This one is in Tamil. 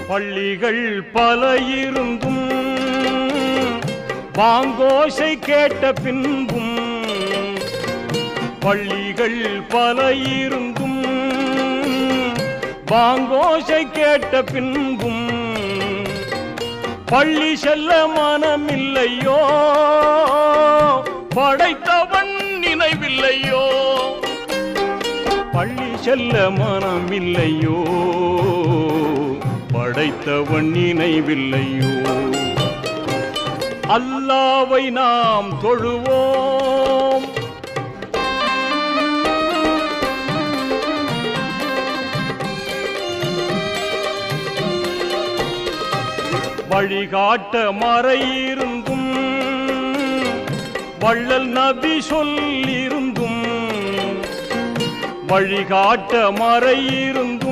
பள்ளிகள் பல இருந்தும் பாங்கோசை கேட்ட பின்பும், பள்ளிகள் பல இருந்தும் பாங்கோசை கேட்ட பின்பும், பள்ளி செல்ல மனமில்லையோ படைத்தவன் நினைவில்லையோ, பள்ளி செல்ல மனமில்லையோ படைத்தவன் நினைவில்லையோ. அல்லாவை நாம் தொழுவோம், வழிகாட்ட மறையிருந்தும் வள்ளல் நபி சொல்லிருந்தும், வழிகாட்ட மறையிருந்தும்